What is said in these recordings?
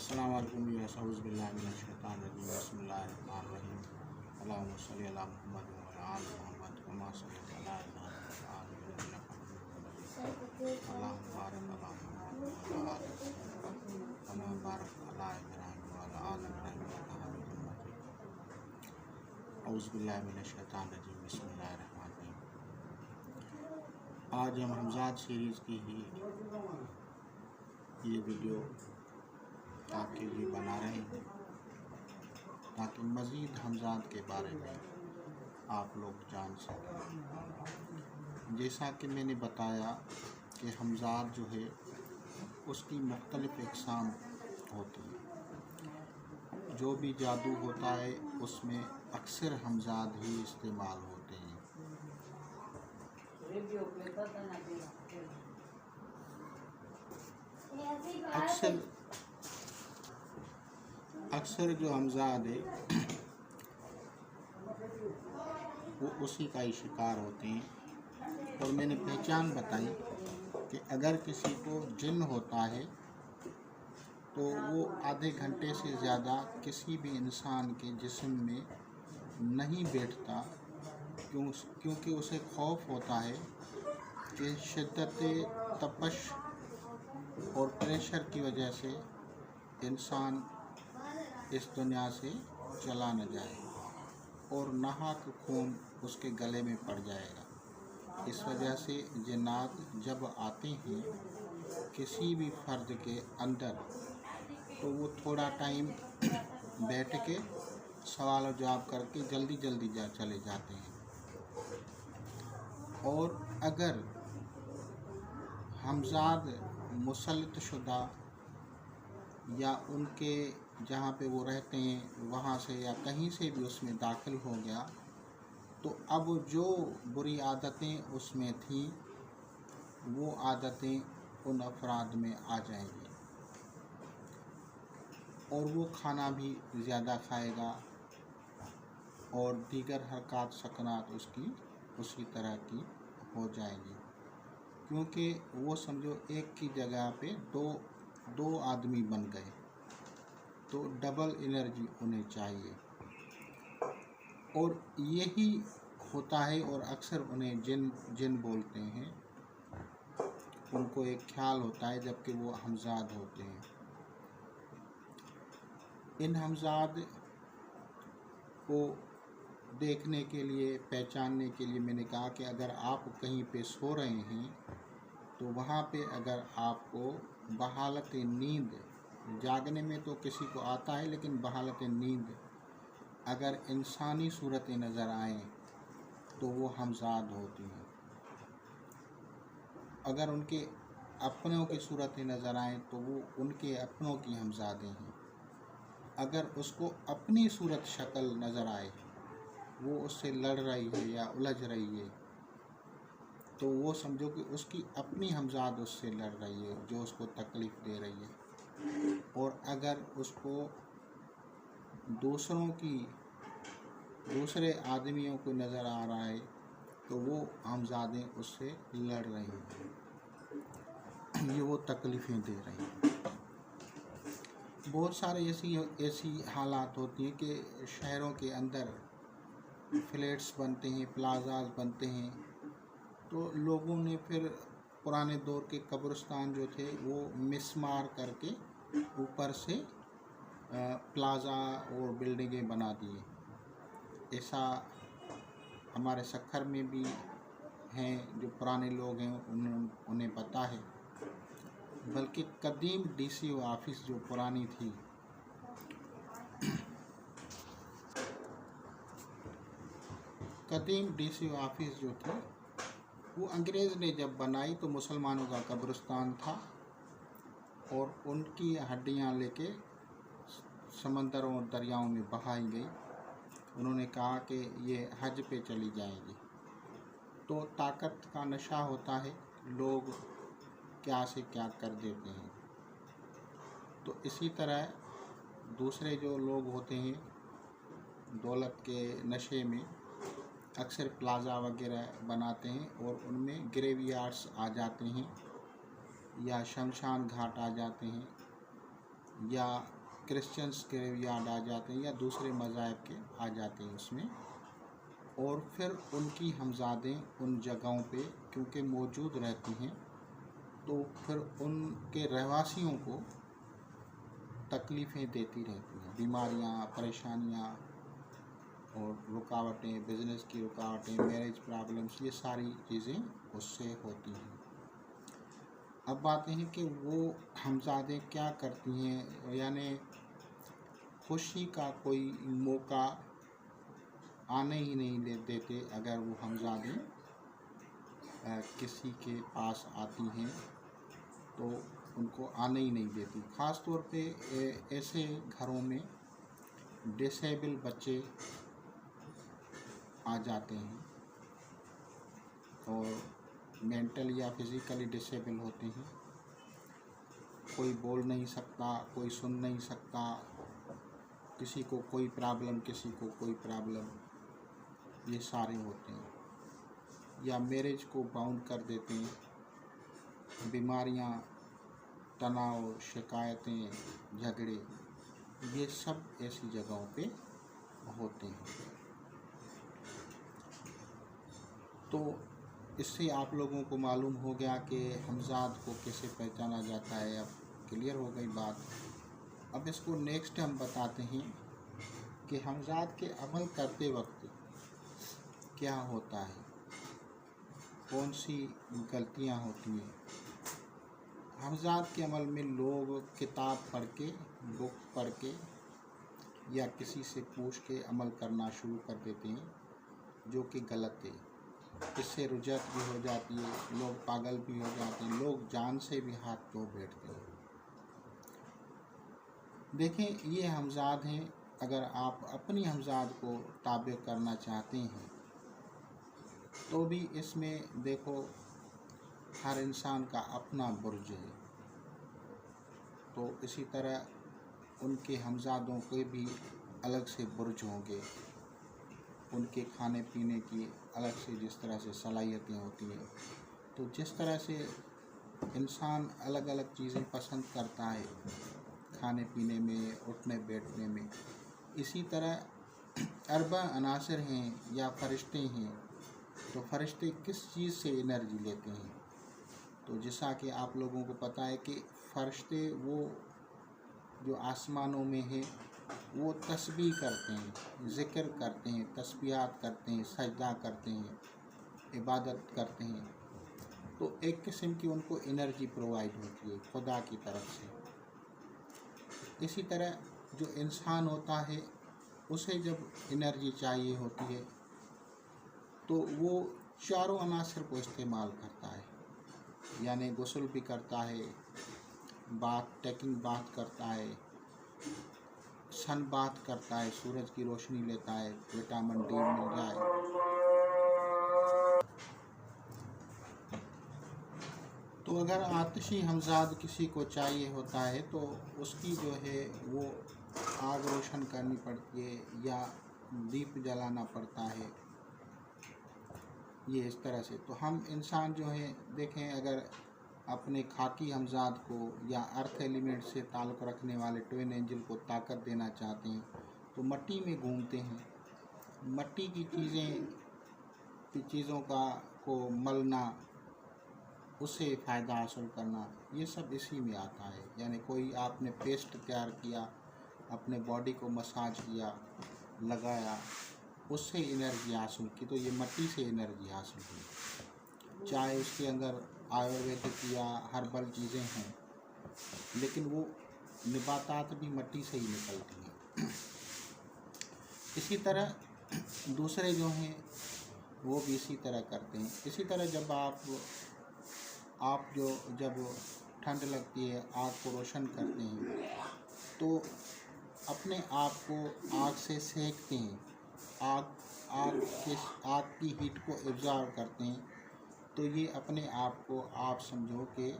अस्सलाम वालेकुम औज़ुबिल्लाहि मिनश शैतानिर रजीम बिस्मिल्लाहिर्रहमानिर्रहीम अल्लाहुम्मा सल्लि अला मुहम्मद व अला आलि मुहम्मद कमा सल्लैता अला इब्राहीम व आलि इब्राहीम इन्नका हमीदुम मजीद अल्लाहुम्मा बारिक अला मुहम्मद व अला आलि मुहम्मद कमा बारकता अला इब्राहीम व अला आलि इब्राहीम इन्नका हमीदुम मजीद औज़ुबिल्लाहि मिनश शैतानिर रजीम बिस्मिल्लाहिर्रहमानिर्रहीम। आज हम हमज़ाद सीरीज़ की ही ये वीडियो आपके लिए बना रहे हैं ताकि मज़ीद हमज़ाद के बारे में आप लोग जान सकें। जैसा कि मैंने बताया कि हमज़ाद जो है उसकी मुख्तलिफ़ इक़साम होती है। जो भी जादू होता है उसमें अक्सर हमज़ाद ही इस्तेमाल होते हैं। अक्सर जो हमज़ाद है वो उसी का ही शिकार होते हैं। और मैंने पहचान बताई कि अगर किसी को जिन्न होता है तो वो आधे घंटे से ज़्यादा किसी भी इंसान के जिस्म में नहीं बैठता, क्योंकि उसे खौफ होता है कि शिद्दत तपश और प्रेशर की वजह से इंसान इस दुनिया से चला न जाए और नाहक खून उसके गले में पड़ जाएगा। इस वजह से जिन्नात जब आते हैं किसी भी फ़र्द के अंदर तो वो थोड़ा टाइम बैठ के सवाल और जवाब करके जल्दी जल्दी चले जाते हैं। और अगर हमज़ाद मुसल्लत शुदा या उनके जहाँ पे वो रहते हैं वहाँ से या कहीं से भी उसमें दाखिल हो गया तो अब जो बुरी आदतें उसमें थी वो आदतें उन अफराद में आ जाएंगी और वो खाना भी ज़्यादा खाएगा और दीगर हरकत सकनात उसकी उसी तरह की हो जाएगी, क्योंकि वो समझो एक की जगह पे दो आदमी बन गए तो डबल एनर्जी उन्हें चाहिए। और यही होता है और अक्सर उन्हें जिन बोलते हैं। उनको एक ख्याल होता है जबकि वो हमज़ाद होते हैं। इन हमज़ाद को देखने के लिए, पहचानने के लिए मैंने कहा कि अगर आप कहीं पे सो रहे हैं तो वहाँ पे अगर आपको बहालत नींद, जागने में तो किसी को आता है लेकिन बहालत नींद अगर इंसानी सूरतें नज़र आएँ तो वो हमज़ाद होती हैं। अगर उनके अपनों की सूरतें नज़र आएँ तो वो उनके अपनों की हमज़ादें हैं। अगर उसको अपनी सूरत शक्ल नज़र आए, वो उससे लड़ रही है या उलझ रही है, तो वो समझो कि उसकी अपनी हमज़ाद उससे लड़ रही है जो उसको तकलीफ़ दे रही है। और अगर उसको दूसरे आदमियों को नज़र आ रहा है तो वो हमज़ादें उससे लड़ रही हैं, ये वो तकलीफ़ें दे रही हैं। बहुत सारे ऐसी हालात होती हैं कि शहरों के अंदर फ्लैट्स बनते हैं, प्लाज़ाज बनते हैं, तो लोगों ने फिर पुराने दौर के कब्रिस्तान जो थे वो मिसमार करके ऊपर से प्लाज़ा और बिल्डिंगें बना दिए। ऐसा हमारे सक्खर में भी हैं, जो पुराने लोग हैं उन्हें पता है। बल्कि कदीम डीसीओ ऑफिस जो पुरानी थी, कदीम डीसीओ ऑफिस जो थी वो अंग्रेज़ ने जब बनाई तो मुसलमानों का कब्रिस्तान था और उनकी हड्डियां लेके समंदरों और दरियाओं में बहाई गई। उन्होंने कहा कि ये हज पे चली जाएगी। तो ताकत का नशा होता है, लोग क्या से क्या कर देते हैं। तो इसी तरह दूसरे जो लोग होते हैं दौलत के नशे में अक्सर प्लाज़ा वगैरह बनाते हैं और उनमें ग्रेवयार्ड्स आ जाते हैं या शमशान घाट आ जाते हैं या क्रिश्चियंस के याद आ जाते हैं या दूसरे मज़ाहब के आ जाते हैं उसमें। और फिर उनकी हमज़ादें उन जगहों पे क्योंकि मौजूद रहती हैं, तो फिर उनके रहवासियों को तकलीफ़ें देती रहती हैं, बीमारियां, परेशानियां और रुकावटें, बिज़नेस की रुकावटें, मैरिज प्रॉब्लम्स, ये सारी चीज़ें उससे होती हैं। अब बात है कि वो हमज़ादें क्या करती हैं, यानी खुशी का कोई मौका आने ही नहीं देते अगर वो हमज़ादें किसी के पास आती हैं तो उनको आने ही नहीं देती। ख़ास तौर पे ऐसे घरों में डिसेबल बच्चे आ जाते हैं और मेंटल या फिज़िकली डिसेबल होते हैं, कोई बोल नहीं सकता, कोई सुन नहीं सकता, किसी को कोई प्रॉब्लम, किसी को कोई प्रॉब्लम, ये सारे होते हैं। या मैरिज को बाउंड कर देते हैं, बीमारियां, तनाव, शिकायतें, झगड़े, ये सब ऐसी जगहों पे होते हैं। तो इससे आप लोगों को मालूम हो गया कि हमज़ाद को कैसे पहचाना जाता है। अब क्लियर हो गई बात। अब इसको नेक्स्ट हम बताते हैं कि हमज़ाद के अमल करते वक्त क्या होता है, कौन सी गलतियां होती हैं। हमज़ाद के अमल में लोग किताब पढ़ के, बुक पढ़ के या किसी से पूछ के अमल करना शुरू कर देते हैं, जो कि गलत है। इससे रुजत भी हो जाती है, लोग पागल भी हो जाते हैं, लोग जान से भी हाथ धो बैठते हैं। देखें, ये हमज़ाद हैं। अगर आप अपनी हमज़ाद को ताबे करना चाहते हैं तो भी इसमें देखो, हर इंसान का अपना बुर्ज है, तो इसी तरह उनके हमज़ादों के भी अलग से बुर्ज होंगे। उनके खाने पीने की अलग से जिस तरह से सलाहियतें होती हैं, तो जिस तरह से इंसान अलग अलग चीज़ें पसंद करता है खाने पीने में, उठने बैठने में, इसी तरह अरबा अनासर हैं या फरिश्ते हैं, तो फरिश्ते किस चीज़ से एनर्जी लेते हैं। तो जैसा कि आप लोगों को पता है कि फरिश्ते वो जो आसमानों में है वो तस्बीह करते हैं, ज़िक्र करते हैं, तस्बीहात करते हैं, सजदा करते हैं, इबादत करते हैं। तो एक किस्म की उनको एनर्जी प्रोवाइड होती है खुदा की तरफ से। इसी तरह जो इंसान होता है उसे जब एनर्जी चाहिए होती है तो वो चारों अनासर को इस्तेमाल करता है, यानी गुस्ल भी करता है, टेकिंग बाथ करता है, सन बाथ करता है, सूरज की रोशनी लेता है, विटामिन डी मिल जाए। तो अगर आतिशी हमज़ाद किसी को चाहिए होता है तो उसकी जो है वो आग रोशन करनी पड़ती है या दीप जलाना पड़ता है, ये इस तरह से। तो हम इंसान जो है देखें, अगर अपने खाकी हमज़ाद को या अर्थ एलिमेंट से ताल्लुक़ रखने वाले ट्विन एंजल को ताकत देना चाहते हैं तो मिट्टी में घूमते हैं। मिट्टी की चीज़ों को मलना, उससे फ़ायदा हासिल करना, ये सब इसी में आता है। यानी कोई आपने पेस्ट तैयार किया, अपने बॉडी को मसाज किया, लगाया, उससे एनर्जी हासिल की, तो ये मिट्टी से एनर्जी हासिल हुई। चाहे उसके अंदर आयुर्वेदिक या हर्बल चीज़ें हों, लेकिन वो निबातात भी मिट्टी से ही निकलती हैं। इसी तरह दूसरे जो हैं वो भी इसी तरह करते हैं। इसी तरह जब जब ठंड लगती है, आग को रोशन करते हैं तो अपने आप को आग से सेकते हैं, आग की हीट को एब्जॉर्ब करते हैं। तो ये अपने आप को आप समझो कि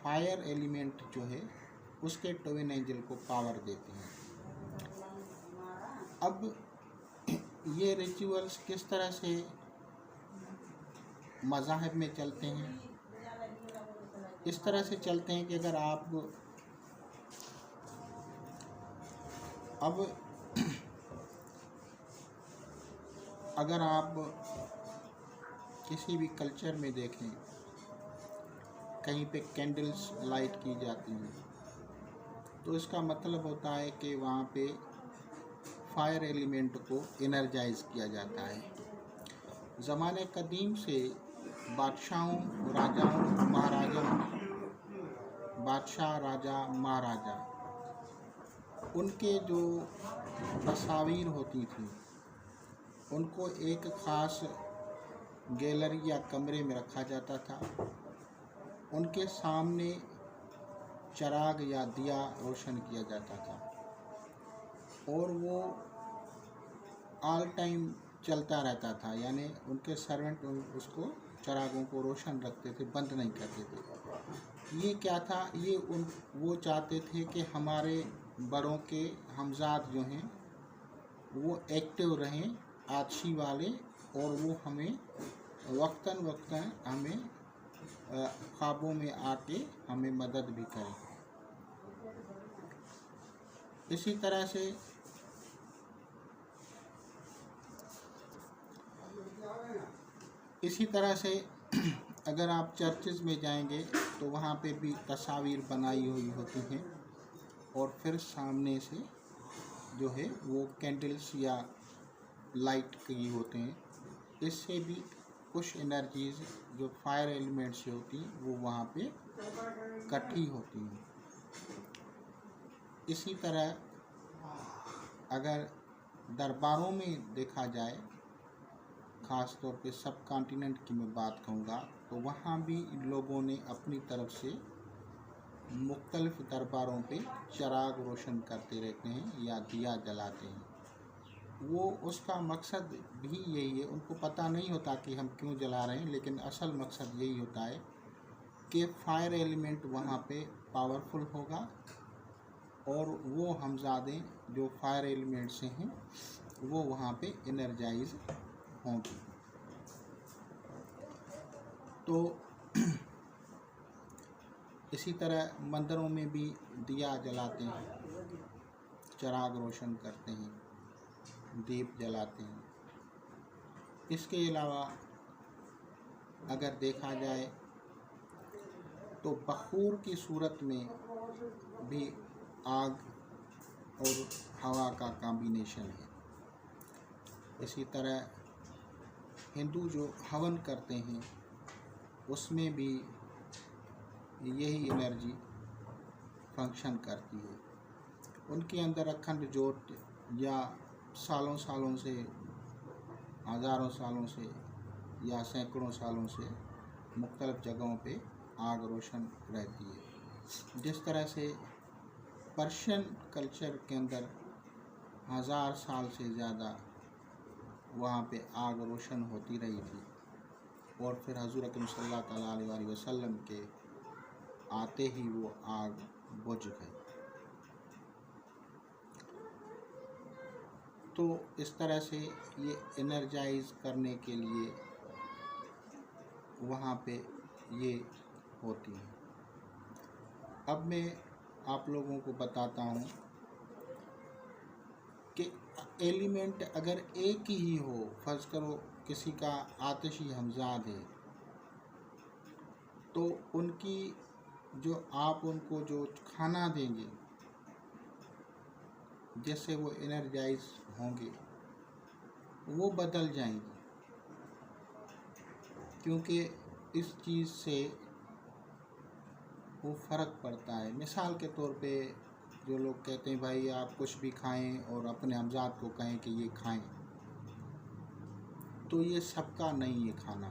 फायर एलिमेंट जो है उसके ट्विन एंजल को पावर देते हैं। अब ये रिचुअल्स किस तरह से मज़ाहिब में चलते हैं, इस तरह से चलते हैं कि अगर आप अब अगर आप किसी भी कल्चर में देखें, कहीं पे कैंडल्स लाइट की जाती हैं, तो इसका मतलब होता है कि वहाँ पे फायर एलिमेंट को एनर्जाइज किया जाता है। ज़माने कदीम से बादशाहों, राजाओं, महाराजाओं, बादशाह, राजा, महाराजा, उनके जो तस्वीर होती थी उनको एक ख़ास गैलरी या कमरे में रखा जाता था। उनके सामने चिराग या दिया रोशन किया जाता था और वो ऑल टाइम चलता रहता था, यानी उनके सर्वेंट उसको चिरागों को रोशन रखते थे, बंद नहीं करते थे। ये क्या था, ये वो चाहते थे कि हमारे बड़ों के हमजाद जो हैं वो एक्टिव रहें, आछी वाले, और वो हमें वक्तन हमें ख्वाबों में आके हमें मदद भी करें। इसी तरह से अगर आप चर्चेज़ में जाएंगे तो वहाँ पे भी तस्वीर बनाई हुई होती हैं और फिर सामने से जो है वो कैंडल्स या लाइट की होते हैं। इससे भी कुछ एनर्जीज जो फायर एलिमेंट से होती हैं वो वहाँ पे इकट्ठी होती हैं। इसी तरह अगर दरबारों में देखा जाए, ख़ास तौर पे सब कॉन्टिनेंट की मैं बात कहूँगा, तो वहाँ भी लोगों ने अपनी तरफ से मुख्तलिफ दरबारों पे चिराग रोशन करते रहते हैं या दिया जलाते हैं। वो उसका मकसद भी यही है, उनको पता नहीं होता कि हम क्यों जला रहे हैं, लेकिन असल मकसद यही होता है कि फायर एलिमेंट वहाँ पे पावरफुल होगा और वो हमजादे जो फायर एलिमेंट से हैं वो वहाँ पे एनर्जाइज होंगी। तो इसी तरह मंदिरों में भी दिया जलाते हैं, चिराग रोशन करते हैं, दीप जलाते हैं। इसके अलावा अगर देखा जाए तो बखूर की सूरत में भी आग और हवा का कॉम्बिनेशन है। इसी तरह हिंदू जो हवन करते हैं उसमें भी यही एनर्जी फंक्शन करती है। उनके अंदर अखंड ज्योत या सालों सालों से, हज़ारों सालों से या सैकड़ों सालों से मुख्तलिफ जगहों पे आग रोशन रहती है। जिस तरह से पर्शियन कल्चर के अंदर 1000 साल से ज़्यादा वहाँ पे आग रोशन होती रही थी और फिर हुज़ूर अकरम सल्लल्लाहु अलैहि वसल्लम के आते ही वो आग बुझ गई। तो इस तरह से ये एनर्जाइज करने के लिए वहाँ पे ये होती है। अब मैं आप लोगों को बताता हूँ कि एलिमेंट अगर एक ही हो, फर्ज करो किसी का आतिशी हमजाद है, तो उनकी जो आप उनको जो खाना देंगे जिससे वो एनर्जाइज होंगे वो बदल जाएंगे, क्योंकि इस चीज़ से वो फ़र्क पड़ता है। मिसाल के तौर पे जो लोग कहते हैं भाई आप कुछ भी खाएं और अपने हमजाद को कहें कि ये खाएं, तो ये सबका नहीं है खाना।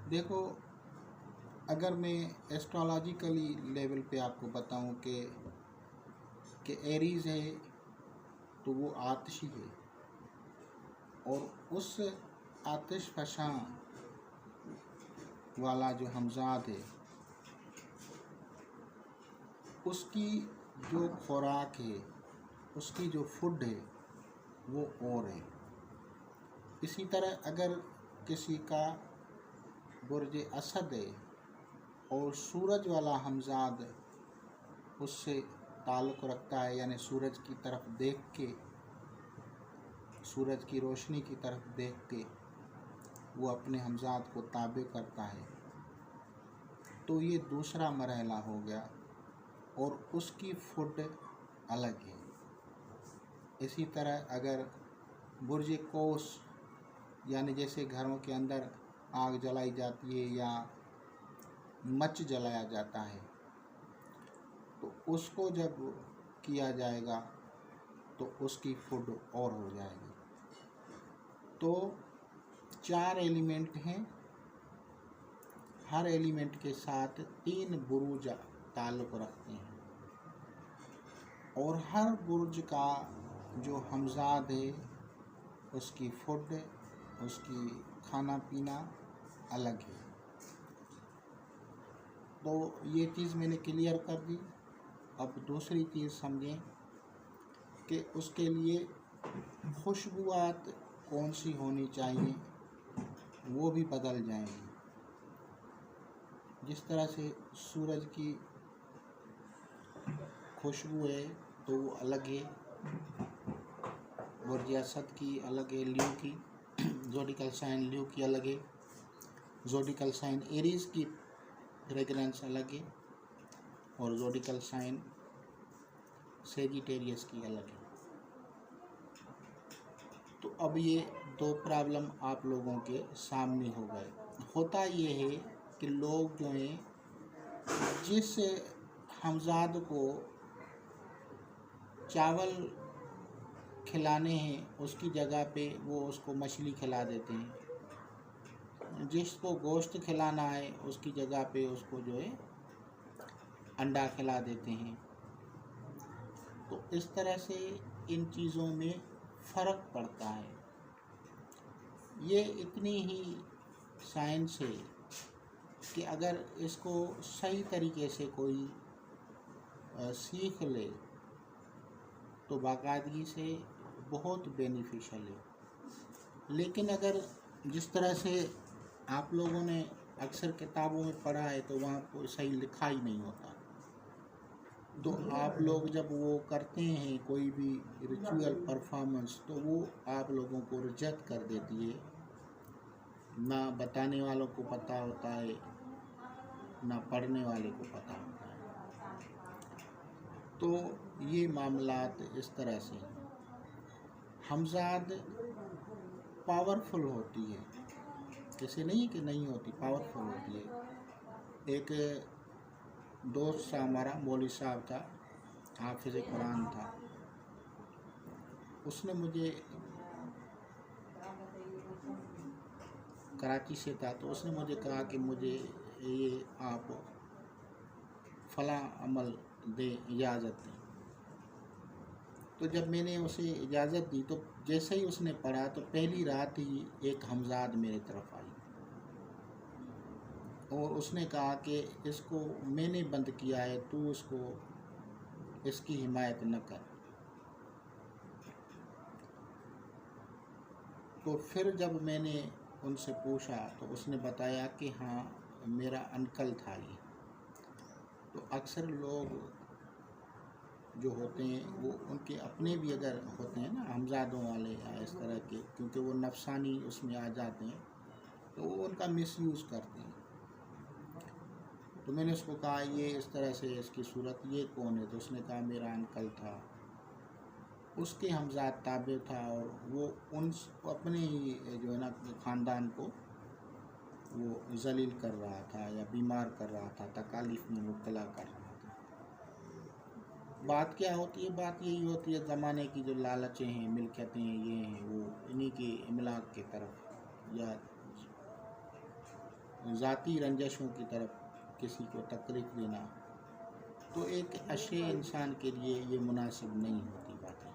देखो, अगर मैं एस्ट्रोलॉजिकली लेवल पे आपको बताऊं कि एरीज है तो वो आतिशी है और उस आतिश फशां वाला जो हमजाद है उसकी जो खुराक है, उसकी जो फूड है वो और है। इसी तरह अगर किसी का बुर्ज असद है और सूरज वाला हमजाद उससे ताल्लुक़ रखता है, यानी सूरज की तरफ देख के, सूरज की रोशनी की तरफ देख के वो अपने हमज़ाद को ताबे करता है, तो ये दूसरा मरहला हो गया और उसकी फुड अलग है। इसी तरह अगर बुर्ज कोस यानी जैसे घरों के अंदर आग जलाई जाती है या मच जलाया जाता है, तो उसको जब किया जाएगा तो उसकी फुड और हो जाएगी। तो 4 एलिमेंट हैं, हर एलिमेंट के साथ 3 बुर्ज ताल्लुक़ रखते हैं और हर बुर्ज का जो हमज़ाद है उसकी फुड, उसकी खाना पीना अलग है। तो ये चीज़ मैंने क्लियर कर दी। अब दूसरी चीज़ समझें कि उसके लिए खुशबुआत कौन सी होनी चाहिए, वो भी बदल जाएंगी। जिस तरह से सूरज की खुशबू है तो वो अलग है, बुर्ज असद की अलग है, लियो की ज़ोडिकल साइन लियो की अलग है, ज़ोडिकल साइन एरीज़ की फ्रेगरेंस अलग है और ज़ोडिकल साइन सेजिटेरियस की अलग है। तो अब ये 2 प्रॉब्लम आप लोगों के सामने हो गए। होता ये है कि लोग जो हैं जिस हमज़ाद को चावल खिलाने हैं उसकी जगह पे वो उसको मछली खिला देते हैं, जिसको गोश्त खिलाना है उसकी जगह पे उसको जो है अंडा खिला देते हैं। तो इस तरह से इन चीज़ों में फ़र्क पड़ता है। ये इतनी ही साइंस है कि अगर इसको सही तरीके से कोई सीख ले तो बाकायदगी से बहुत बेनिफिशियल है। लेकिन अगर जिस तरह से आप लोगों ने अक्सर किताबों में पढ़ा है तो वहाँ पर सही लिखा ही नहीं होता। तो आप लोग जब वो करते हैं कोई भी रिचुअल परफॉर्मेंस, तो वो आप लोगों को रिजेक्ट कर देती है। ना बताने वालों को पता होता है, ना पढ़ने वाले को पता होता है। तो ये मामलात इस तरह से हमज़ाद पावरफुल होती है, ऐसे नहीं कि नहीं होती, पावरफुल होती है। एक दोस्त सा हमारा मौलवी साहब था, हाफिज़ कुरान था, उसने मुझे कराची से था, तो उसने मुझे कहा कि मुझे ये आप फ़लाँ अमल दे, इजाज़त दें। तो जब मैंने उसे इजाज़त दी तो जैसे ही उसने पढ़ा तो पहली रात ही एक हमज़ाद मेरे तरफ आई और उसने कहा कि इसको मैंने बंद किया है, तू उसको इसकी हिमायत न कर। तो फिर जब मैंने उनसे पूछा तो उसने बताया कि हाँ मेरा अंकल था ये। तो अक्सर लोग जो होते हैं वो उनके अपने भी अगर होते हैं ना हमज़ादों वाले या इस तरह के, क्योंकि वो नफसानी उसमें आ जाते हैं तो वो उनका मिसयूज़ करते हैं। तो मैंने उसको कहा ये इस तरह से इसकी सूरत, ये कौन है? तो उसने कहा मेरा अंकल था, उसके हमज़ाद ताबे था और वो उन अपने ही जो है ना ख़ानदान को वो जलील कर रहा था या बीमार कर रहा था, तकालीफ में मुब्तला कर रहा था। बात क्या होती है? बात यही होती है ज़माने की जो लालचें हैं, मिल्कियतें हैं, ये हैं, वो इन्हीं के इमलाक की तरफ या ज़ाती रंजशों की तरफ किसी को तकलीफ़ देना, तो एक अच्छे इंसान के लिए ये मुनासिब नहीं होती बातें।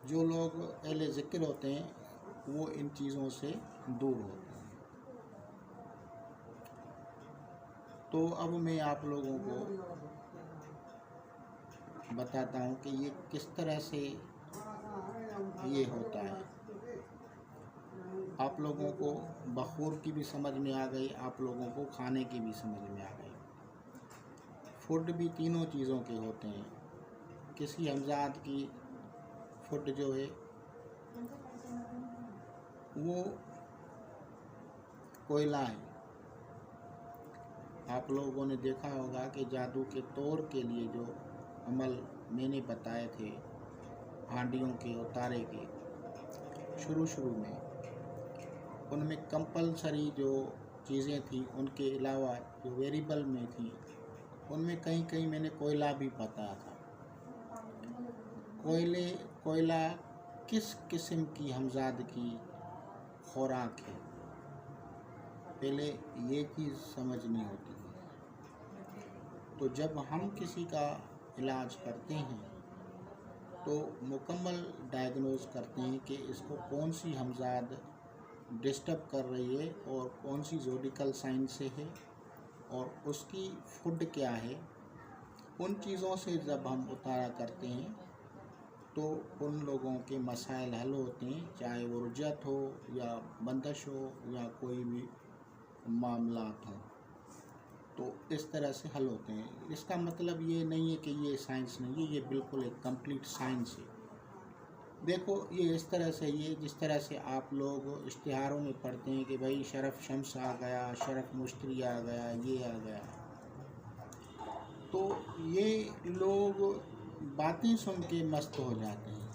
जो लोग अहले ज़िक्र होते हैं वो इन चीज़ों से दूर होते हैं। तो अब मैं आप लोगों को बताता हूँ कि ये किस तरह से ये होता है। आप लोगों को बखूर की भी समझ में आ गई, आप लोगों को खाने की भी समझ में आ गई। फुड भी तीनों चीज़ों के होते हैं। किसी हमजाद की फुड जो है वो कोयला है। आप लोगों ने देखा होगा कि जादू के तौर के लिए जो अमल मैंने बताए थे हांडियों के और तारे के शुरू में, उनमें कंपलसरी जो चीज़ें थी उनके अलावा जो वेरिएबल में थी उनमें कहीं कहीं मैंने कोयला भी बताया था। कोयला किस किस्म की हमजाद की खुराक है, पहले ये चीज़ समझनी होती है। तो जब हम किसी का इलाज करते हैं तो मुकम्मल डायग्नोज करते हैं कि इसको कौन सी हमजाद डिस्टर्ब कर रही है और कौन सी ज़ोडिकल साइन से है और उसकी फुड क्या है। उन चीज़ों से जब हम उतारा करते हैं तो उन लोगों के मसाइल हल होते हैं, चाहे वो रुजत हो या बंदिश हो या कोई भी मामलात हों, तो इस तरह से हल होते हैं। इसका मतलब ये नहीं है कि ये साइंस नहीं है, ये बिल्कुल एक कंप्लीट साइंस है। देखो ये इस तरह से, ये जिस तरह से आप लोग इश्तिहारों में पढ़ते हैं कि भाई शरफ शम्स आ गया, शरफ मुश्तरी आ गया, ये आ गया, तो ये लोग बातें सुन के मस्त हो जाते हैं,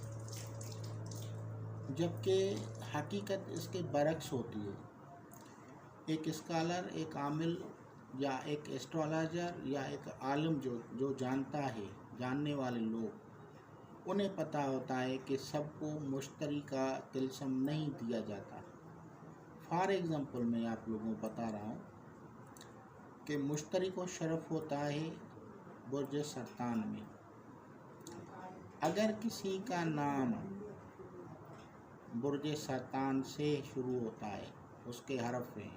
जबकि हकीकत इसके बरक्स होती है। एक स्कॉलर, एक आमिल या एक एस्ट्रोलॉजर या एक आलिम जो जानता है, जानने वाले लोग, उन्हें पता होता है कि सबको मुश्तरी का तिल्सम नहीं दिया जाता। फॉर एग्ज़ाम्पल मैं आप लोगों को बता रहा हूँ कि मुश्तरी को शरफ होता है बुर्ज सरतान में। अगर किसी का नाम बुर्ज सरतान से शुरू होता है, उसके हरफ हैं,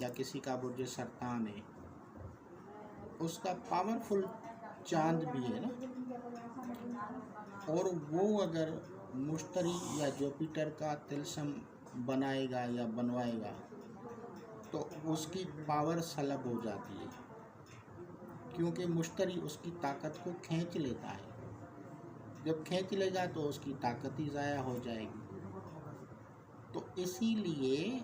या किसी का बुर्ज सरतान है, उसका पावरफुल चांद भी है ना, और वो अगर मुश्तरी या जुपिटर का तिल्सम बनाएगा या बनवाएगा तो उसकी पावर सलब हो जाती है, क्योंकि मुश्तरी उसकी ताकत को खींच लेता है। जब खींच लेगा तो उसकी ताकत ही ज़ाया हो जाएगी। तो इसीलिए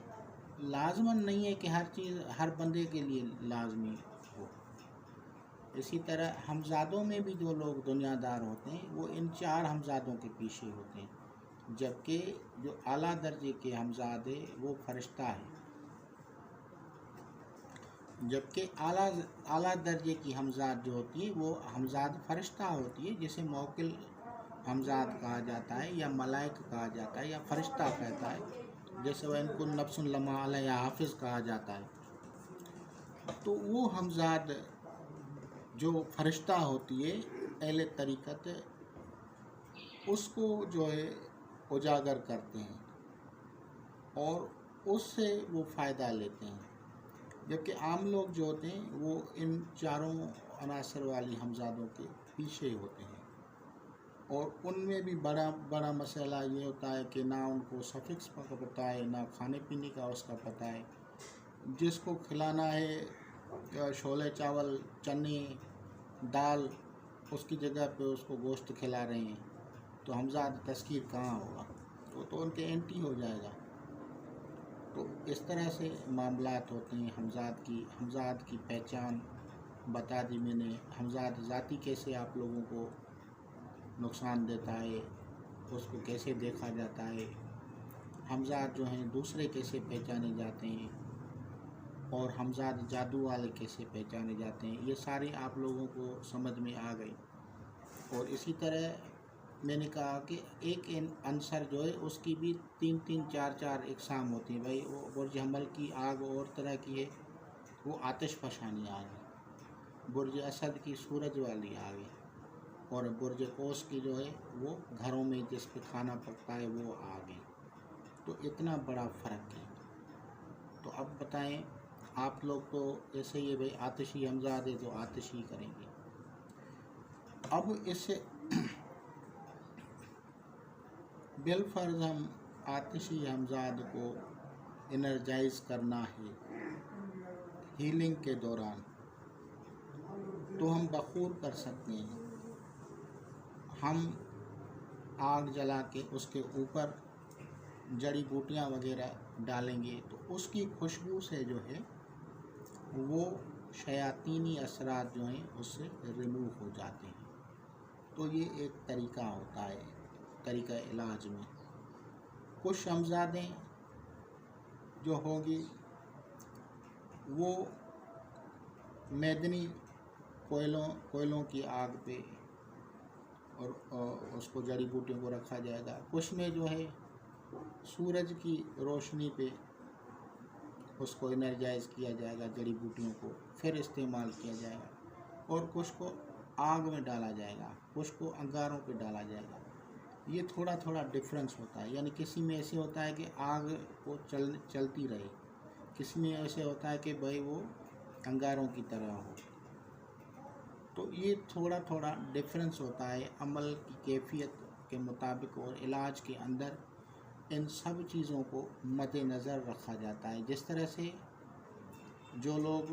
लाजमन नहीं है कि हर चीज़ हर बंदे के लिए लाजमी हो। इसी तरह हमजादों में भी जो लोग दुनियादार होते हैं वो इन चार हमजादों के पीछे होते हैं, जबकि जो आला दर्जे के हमजाद है वो फरिश्ता है। जबकि आला दर्जे की हमजाद जो होती है वो हमजाद फरिश्ता होती है, जिसे मौकिल हमजाद कहा जाता है या मलाइक कहा जाता है या फरिश्ता कहता है, जैसे वह इनको नफ्सुन लम्हा अलैहि या हाफिज़ कहा जाता है। तो वो हमजाद जो फरिश्ता होती है, अहले तरीक़त उसको जो है उजागर करते हैं और उससे वो फ़ायदा लेते हैं, जबकि आम लोग जो होते हैं वो इन चारों अनासर वाली हमजादों के पीछे होते हैं। और उनमें भी बड़ा मसला ये होता है कि ना उनको सफिक्स का पता है, ना खाने पीने का उसका पता है। जिसको खिलाना है छोले चावल, चने, दाल, उसकी जगह पे उसको गोश्त खिला रहे हैं, तो हमजाद तस्कीर कहाँ होगा, तो उनके एंटी हो जाएगा। तो इस तरह से मामलात होते हैं। हमजाद की पहचान बता दी मैंने। हमजाद ज़ाती कैसे आप लोगों को नुकसान देता है, उसको कैसे देखा जाता है, हमजाद जो हैं दूसरे कैसे पहचाने जाते हैं, और हमजाद जादू वाले कैसे पहचाने जाते हैं, ये सारे आप लोगों को समझ में आ गई। और इसी तरह मैंने कहा कि एक आंसर जो है उसकी भी 3-3, 4-4 इकसाम होती हैं। भाई वो बुर्ज हमल की आग और तरह की है, वो आतिश फशानी आग है। बुर्ज असद की सूरज वाली आग है, और बुर्ज कोस की जो है वो घरों में जिस पे खाना पकता है वो आग है। तो इतना बड़ा फ़र्क है। तो अब बताएं, आप लोग तो ऐसे ही भाई आतिशी हमजाद है तो आतिशी करेंगे। अब इससे बिलफर्ज हम आतिशी हमजाद को एनर्जाइज करना है हीलिंग के दौरान। तो हम बखूर कर सकते हैं। हम आग जला के उसके ऊपर जड़ी बूटियाँ वगैरह डालेंगे तो उसकी खुशबू से जो है वो शयातीनी असरात जो हैं उससे रिमूव हो जाते हैं। तो ये एक तरीका होता है, तरीका इलाज में। कुछ अमज़ादें जो होगी वो मैदनी कोयलों की आग पे और उसको जड़ी बूटियों को रखा जाएगा। कुछ में जो है सूरज की रोशनी पे उसको एनर्जाइज किया जाएगा, जड़ी बूटियों को फिर इस्तेमाल किया जाएगा। और कुछ को आग में डाला जाएगा, कुछ को अंगारों पे डाला जाएगा। ये थोड़ा थोड़ा डिफरेंस होता है। यानी किसी में ऐसे होता है कि आग को चलती रहे, किसी में ऐसे होता है कि भाई वो अंगारों की तरह हो। तो ये थोड़ा थोड़ा डिफरेंस होता है अमल की कैफियत के मुताबिक। और इलाज के अंदर इन सब चीज़ों को मद्देनज़र रखा जाता है। जिस तरह से जो लोग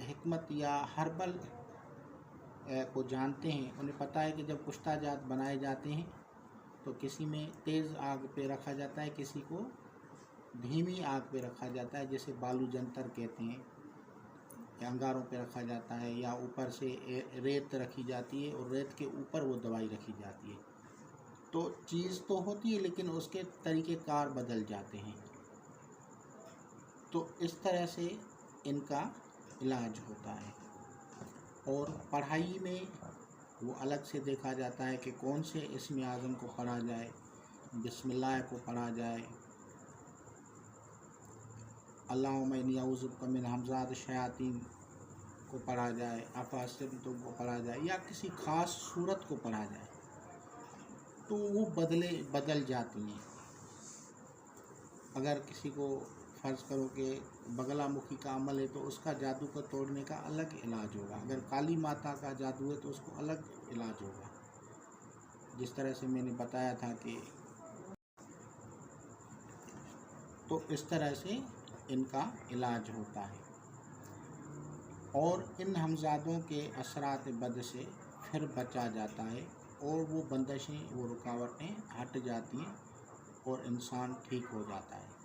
हिकमत या हर्बल को जानते हैं, उन्हें पता है कि जब कुश्ताजात बनाए जाते हैं तो किसी में तेज़ आग पे रखा जाता है, किसी को धीमी आग पे रखा जाता है, जैसे बालू जंतर कहते हैं, या अंगारों पे रखा जाता है, या ऊपर से रेत रखी जाती है और रेत के ऊपर वो दवाई रखी जाती है। तो चीज़ तो होती है लेकिन उसके तरीक़ेकार बदल जाते हैं। तो इस तरह से इनका इलाज होता है। और पढ़ाई में वो अलग से देखा जाता है कि कौन से इस्म आज़म को पढ़ा जाए, बिस्मिल्लाह को पढ़ा जाए, अल्लाहुम्मा इन्नी अऊज़ुबिका मिन हम्ज़ाति शयातीन को पढ़ा जाए, अफ़हसिबतुम को पढ़ा जाए, या किसी ख़ास सूरत को पढ़ा जाए। तो वो बदल जाती हैं। अगर किसी को फ़र्ज़ करो कि बगलामुखी का अमल है तो उसका जादू को तोड़ने का अलग इलाज होगा। अगर काली माता का जादू है तो उसको अलग इलाज होगा। जिस तरह से मैंने बताया था कि तो इस तरह से इनका इलाज होता है। और इन हमज़ादों के असरात बद से फिर बचा जाता है और वो बंदिशें, वो रुकावटें हट जाती हैं और इंसान ठीक हो जाता है।